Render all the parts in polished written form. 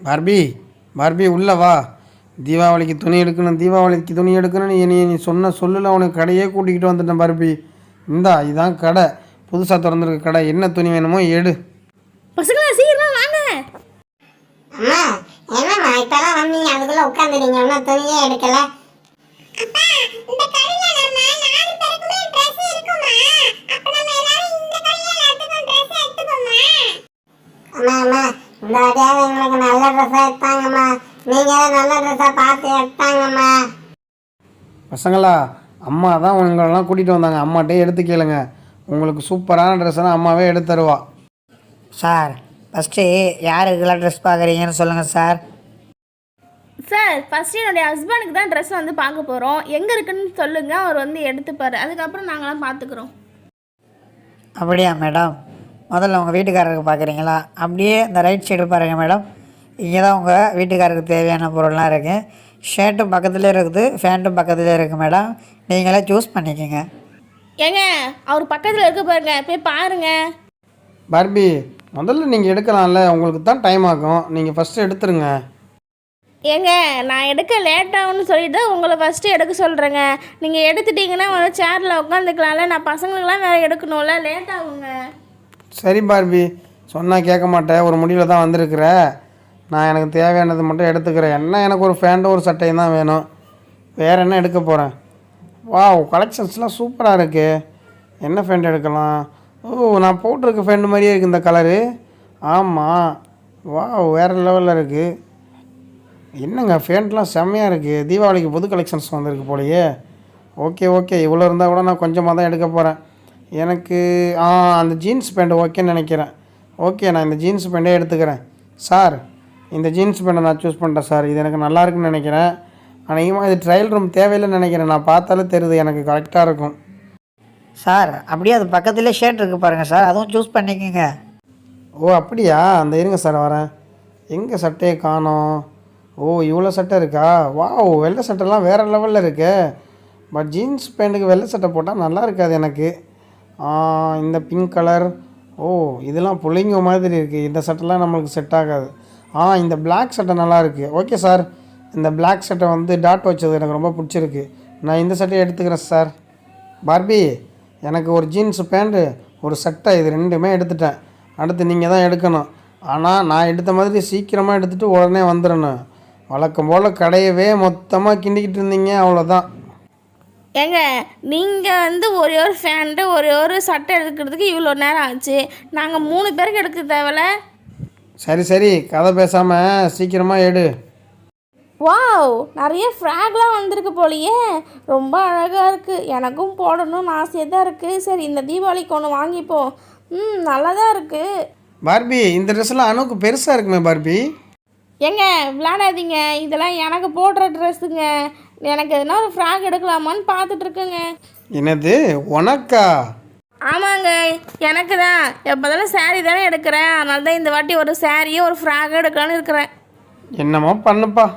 Barbie Barbie உள்ள வா. தீபாவளிக்கு துணி எடுக்கணும், தீபாவளிக்கு துணி எடுக்கணும்னு நீ சொன்ன சொல்லில் உனக்கு கடையே கூட்டிக்கிட்டு வந்துட்டேன் பார்பி. இந்தா இதான் கடை, புதுசாக திறந்துருக்க கடை. என்ன துணி வேணுமோ எடு. பசங்களா சீக்கிரமா வாங்க. அம்மா என்னம்மா இப்பதான் வந்தீங்க, அதுக்குள்ள உட்காந்துட்டீங்க, ஒன்றும் துணியே எடுக்கல. அப்பா இந்த கடையில நம்ம 4 பேருக்குமே Dress இருக்குமா? அப்ப நம்ம எல்லாரும் இந்த கடையில எல்லாத்துக்கும் Dress எடுத்துப்போமா? அம்மா அம்மா இந்த வாட்டியாவது எங்களுக்கு நல்ல ட்ரெஸ்ஸாக எடுத்தாங்கம்மா. நீங்கள் நல்ல ட்ரெஸ்ஸாக பார்த்து எடுத்தாங்கம்மா. பசங்களா, அம்மா தான் உங்களெல்லாம் கூட்டிகிட்டு வந்தாங்க, அம்மாட்டே எடுத்து கேளுங்க. உங்களுக்கு சூப்பரான ட்ரெஸ்ஸெல்லாம் அம்மாவே எடுத்து தருவா. சார் ஃபஸ்ட்டு யாருக்கெல்லாம் ட்ரெஸ் பார்க்குறீங்கன்னு சொல்லுங்கள் சார். சார் ஃபஸ்ட்டு என்னுடைய ஹஸ்பண்டுக்கு தான் ட்ரெஸ் வந்து பார்க்க போகிறோம். எங்கே இருக்குன்னு சொல்லுங்கள், அவர் வந்து எடுத்துப்பார். அதுக்கப்புறம் நாங்களாம் பார்த்துக்குறோம். அப்படியா மேடம்? முதல்ல உங்கள் வீட்டுக்காரருக்கு பார்க்குறீங்களா? அப்படியே இந்த ரைட் சைடு பாருங்கள் மேடம். இங்கே தான் உங்கள் வீட்டுக்காரருக்கு தேவையான பொருள்லாம் இருக்குது. ஷர்ட்டும் பக்கத்துலேயே இருக்குது, ஃபேண்ட்டும் பக்கத்துலேயே இருக்குது மேடம். நீங்களே சூஸ் பண்ணிக்கோங்க. ஏங்க அவர் பக்கத்தில் இருக்க பாருங்க, போய் பாருங்கள். பார்பி முதல்ல நீங்கள் எடுக்கலாம்ல, உங்களுக்கு தான் டைம் ஆகும். நீங்கள் ஃபஸ்ட்டு எடுத்துருங்க. ஏங்க நான் எடுக்க லேட் ஆகும்னு சொல்லிட்டு உங்களை ஃபஸ்ட்டு எடுக்க சொல்கிறேங்க. நீங்கள் எடுத்துட்டிங்கன்னா ஒரு சேரில் உட்காந்துக்கலாம்ல. நான் பசங்களுக்கெல்லாம் வேறு எடுக்கணும்ல, லேட் ஆகுங்க. சரி பார்பி, சொன்னால் கேட்க மாட்டேன், ஒரு முடிவில் தான் வந்திருக்கிற. நான் எனக்கு தேவையானது மட்டும் எடுத்துக்கிறேன். என்ன எனக்கு ஒரு ஃபேண்ட்டும் ஒரு சட்டையும் தான் வேணும், வேறு என்ன எடுக்க போகிறேன். வாவ், கலெக்ஷன்ஸ்லாம் சூப்பராக இருக்குது. என்ன ஃபேண்ட் எடுக்கலாம்? ஓ, நான் போட்டிருக்க ஃபேண்ட் மாதிரியே இருக்குது இந்த கலரு. ஆமாம், வாவ், வேறு லெவலில் இருக்குது. என்னங்க ஃபேண்ட்லாம் செம்மையாக இருக்குது. தீபாவளிக்கு புது கலெக்ஷன்ஸ் வந்திருக்கு போலையே. ஓகே ஓகே, இவ்வளோ இருந்தால் கூட நான் கொஞ்சமாக தான் எடுக்க போகிறேன். எனக்கு அந்த ஜீன்ஸ் பேண்ட் ஓகேன்னு நினைக்கிறேன். ஓகே, நான் இந்த ஜீன்ஸ் பேண்ட்டே எடுத்துக்கிறேன். சார், இந்த ஜீன்ஸ் பேண்ட்டை நான் சூஸ் பண்ணிட்டேன் சார். இது எனக்கு நல்லா இருக்குன்னு நினைக்கிறேன். அநேகமாக இது ட்ரையல் ரூம் தேவையில்லைன்னு நினைக்கிறேன். நான் பார்த்தாலே தெரியுது, எனக்கு கரெக்டாக இருக்கும். சார் அப்படியே அது பக்கத்துலேயே ஷர்ட் இருக்குது பாருங்கள் சார், அதுவும் சூஸ் பண்ணிக்கோங்க. ஓ அப்படியா? அந்த இருங்க சார் வரேன். எங்கே சட்டையை காணோம்? ஓ, இவ்வளோ சட்டை இருக்கா? வாவ், வெள்ளை சட்டைலாம் வேறு லெவலில் இருக்கு. பட் ஜீன்ஸ் பேண்ட்டுக்கு வெள்ளை சட்டை போட்டால் நல்லா இருக்காது எனக்கு. இந்த பிங்க் கலர், ஓ இதெல்லாம் புள்ளைங்க மாதிரி இருக்குது. இந்த சட்டைலாம் நம்மளுக்கு செட் ஆகாது. இந்த பிளாக் சட்டை நல்லா இருக்குது. ஓகே சார், இந்த பிளாக் சட்டை வந்து டாட் வச்சது எனக்கு ரொம்ப பிடிச்சிருக்கு. நான் இந்த சட்டையை எடுத்துக்கிறேன் சார். பார்பி, எனக்கு ஒரு ஜீன்ஸ் பேண்ட்டு ஒரு சட்டை, இது ரெண்டுமே எடுத்துட்டேன். அடுத்து நீங்கள் தான் எடுக்கணும். ஆனால் நான் எடுத்த மாதிரி சீக்கிரமாக எடுத்துகிட்டு உடனே வந்துடணும். வழக்கம் போல் கடையவே மொத்தமாக கிண்டிக்கிட்டு இருந்தீங்க, அவ்வளோதான். ஏங்க நீங்கள் வந்து ஒரே ஒரு ஃபேண்ட்டு ஒரே ஒரு சட்டை எடுக்கிறதுக்கு இவ்வளோ நேரம் ஆச்சு. நாங்கள் 3 பேருக்கு எடுக்க தேவையில்ல. சரி சரி, கதை பேசாமல் சீக்கிரமாக எடு. வாவ், நிறைய ஃப்ராக்லாம் வந்திருக்கு போலையே. ரொம்ப அழகாக இருக்குது. எனக்கும் போடணும்னு ஆசையாக தான் இருக்குது. சரி, இந்த தீபாவளிக்கு ஒன்று வாங்கிப்போம். நல்லா தான் இருக்குது. பார்பி, இந்த ட்ரெஸ்ஸெல்லாம் அணுக்கு பெருசாக இருக்குமே பார்பி. ஏங்க விளையாடாதீங்க, இதெல்லாம் எனக்கு போடுற ட்ரெஸ்ஸுங்க. எனக்கு எதுனா ஒரு ஃப்ராக் எடுக்கலாமான்னு பார்த்துட்ருக்குங்க. என்னது, உனக்கா? ஆமாங்க, எனக்கு தான். எப்போதாலும் சாரீ தானே எடுக்கிறேன், அதனால தான் இந்த வாட்டி ஒரு சாரியும் ஒரு ஃப்ராக் எடுக்கலான்னு இருக்கிறேன். என்னமோ பண்ணுப்பா.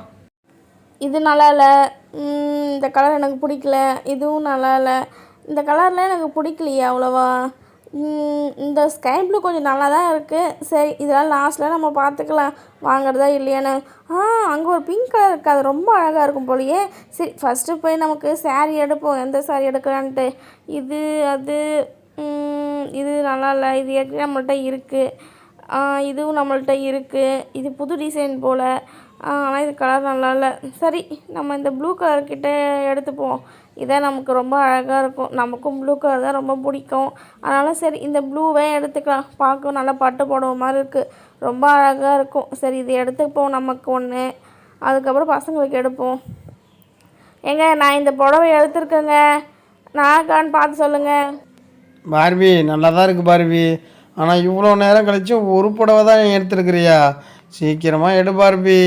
இது நல்லா இல்லை. இந்த கலர் எனக்கு பிடிக்கல. இதுவும் நல்லா இல்லை. இந்த கலர்லாம் எனக்கு பிடிக்கலையே அவ்வளோவா. இந்த ஸ்கை ப்ளூ கொஞ்சம் நல்லா தான் இருக்குது. சரி, இதெல்லாம் லாஸ்ட்டில் நம்ம பார்த்துக்கலாம் வாங்குறதா இல்லையான்னு. அங்கே ஒரு பிங்க் கலர் இருக்குது, அது ரொம்ப அழகாக இருக்கும் போலையே. சரி, ஃபஸ்ட்டு போய் நமக்கு சாரீ எடுப்போம். எந்த சாரீ எடுக்கலான்ட்டு. இது அது இது நல்லா இல்லை. இது ஏற்கனவே நம்மள்கிட்ட இருக்குது. இதுவும் நம்மள்கிட்ட இருக்குது. இது புது டிசைன் போல். ஆனால் இது கலர் நல்லா இல்லை. சரி, நம்ம இந்த ப்ளூ கலர்கிட்ட எடுத்துப்போம். இதான் நமக்கு ரொம்ப அழகாக இருக்கும். நமக்கும் ப்ளூ கலர் தான் ரொம்ப பிடிக்கும். அதனால் சரி, இந்த ப்ளூவே எடுத்துக்கலாம். பார்க்க நல்லா பட்டு புடவை மாதிரி இருக்குது, ரொம்ப அழகாக இருக்கும். சரி, இது எடுத்துப்போம் நமக்கு ஒன்று. அதுக்கப்புறம் பசங்களுக்கு எடுப்போம். ஏங்க நான் இந்த புடவை எடுத்துருக்கேங்க, நாக்கான்னு பார்த்து சொல்லுங்கள். பார்பி, நல்லா தான் இருக்குது பார்பி. ஆனால் இவ்வளோ நேரம் கழிச்சு ஒரு புடவை தான் எடுத்துருக்கிறியா? சீக்கிரமாக எடு பார்பி.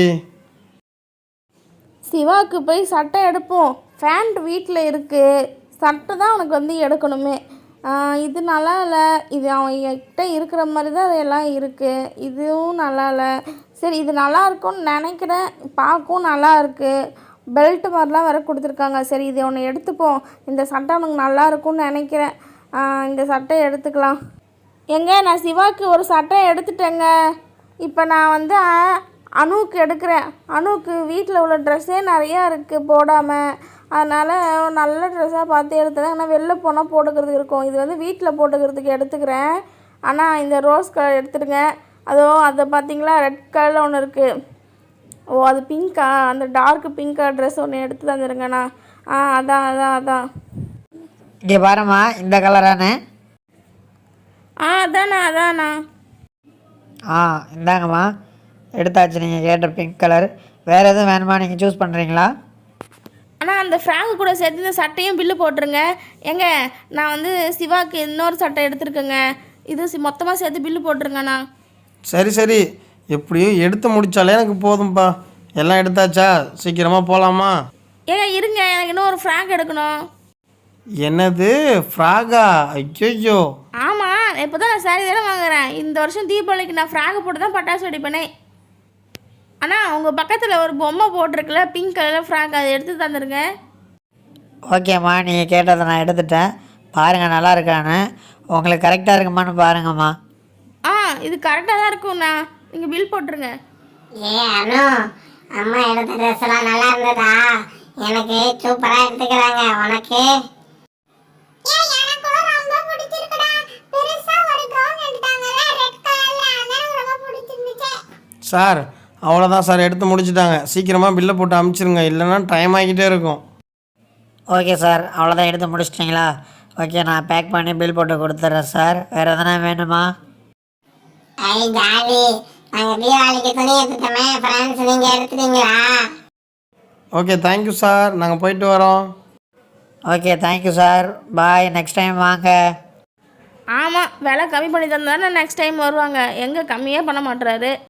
சிவாவுக்கு போய் சட்டை எடுப்போம். ஃபேண்ட் வீட்டில் இருக்குது. சட்டை தான் அவனுக்கு வந்து எடுக்கணுமே. இது நல்லா இல்லை. இது அவன்கிட்ட இருக்கிற மாதிரி தான் அதெல்லாம் இருக்குது. இதுவும் நல்லா இல்லை. சரி, இது நல்லா இருக்கும்னு நினைக்கிறேன். பார்க்கவும் நல்லா இருக்குது. பெல்ட் மாதிரிலாம் வேறு கொடுத்துருக்காங்க. சரி, இதை ஒன்று எடுத்துப்போம். இந்த சட்டை அவனுக்கு நல்லா இருக்கும்னு நினைக்கிறேன். இந்த சட்டை எடுத்துக்கலாம். நான் சிவாவுக்கு ஒரு சட்டை எடுத்துட்டேங்க. இப்போ நான் வந்து அனுவுக்கு எடுக்கிறேன். அனுவுக்கு வீட்டில் உள்ள ட்ரெஸ்ஸே நிறையா இருக்குது போடாமல். அதனால் நல்ல ட்ரெஸ்ஸாக பார்த்து எடுத்துகிறேன். ஆனால் வெளில போனால் போட்டுக்கிறதுக்கு இருக்கும். இது வந்து வீட்டில் போட்டுக்கிறதுக்கு எடுத்துக்கிறேன். ஆனால் இந்த ரோஸ் கலர் எடுத்துடுங்க. அதை பார்த்தீங்களா, ரெட் கலரில் ஒன்று இருக்குது. ஓ, அது பிங்க்கா? அந்த டார்க் பிங்க் கலர் ட்ரெஸ் ஒன்று எடுத்து தந்துடுங்கண்ணா. அதான். இங்கே பாரும்மா, இந்த கலரானே. அதாண்ணா. இந்தாங்கம்மா, எடுத்தாச்சு நீங்கள் கேட்ட பிங்க் கலர். வேறு எதுவும் வேணுமா? நீங்கள் சூஸ் பண்ணுறீங்களா? ஆனால் அந்த ஃப்ராக்கு கூட சேர்த்து இந்த சட்டையும் பில்லு போட்டுருங்க. நான் வந்து சிவாக்கு இன்னொரு சட்டை எடுத்துருக்கேங்க. இது மொத்தமாக சேர்த்து பில்லு போட்டுருங்கண்ணா. சரி, எப்படியும் எடுத்து முடித்தாலே எனக்கு போதும்ப்பா. எல்லாம் எடுத்தாச்சா? சீக்கிரமாக போகலாமா? இருங்க, எனக்கு இன்னும் ஒரு ஃப்ராக் எடுக்கணும். என்னது ஃப்ராகா? ஐயோ! ஆமாம், இப்போ தான் நான் சாரி தானே வாங்குறேன். இந்த வருஷம் தீபாவளிக்கு நான் ஃப்ராக் போட்டு தான் பட்டாசு வெடிப்பேனே. ஆனால் உங்கள் பக்கத்தில் ஒரு பொம்மை போட்டிருக்குல்ல, பிங்க் கலரில் ஃப்ராக், அதை எடுத்து தந்துடுங்க. ஓகேம்மா, நீங்கள் கேட்டதை நான் எடுத்துட்டேன். பாருங்கள் நல்லா இருக்கான்னு. உங்களுக்கு கரெக்டாக இருக்குமான்னு பாருங்கம்மா. இது கரெக்டாக தான் இருக்கும்ண்ணா. நீங்கள் பில் போட்டுருங்க. அனு, அம்மா எடுத்த ட்ரெஸ் எல்லாம் நல்லா இருந்ததா? எனக்கு சூப்பரா எடுத்துக்கிறாங்க. உனக்கு? சார், அவ்வளோதான் சார், எடுத்து முடிச்சிட்டாங்க. சீக்கிரமாக பில்லை போட்டு அனுப்பிச்சிருங்க, இல்லைன்னா டைம் ஆகிக்கிட்டே இருக்கும். ஓகே சார், அவ்வளோதான் எடுத்து முடிச்சிட்டிங்களா? ஓகே, நான் பேக் பண்ணி பில் போட்டு கொடுத்துட்றேன் சார். வேறு எதனா வேணுமா? ஜாலி. நாங்கள் தீபாவளிக்கு துணி எடுத்துட்டோமே ஃப்ரெண்ட்ஸ், நீங்கள் எடுத்துட்டீங்களா? ஓகே, தேங்க்யூ சார், நாங்கள் போயிட்டு வரோம். Okay, thank you sir. Bye, next time வாங்க. ஆமாம், விலை கம்மி பண்ணி தந்தானே நெக்ஸ்ட் டைம் வருவாங்க. எங்கே கம்மியே பண்ண மாட்டுறாரு.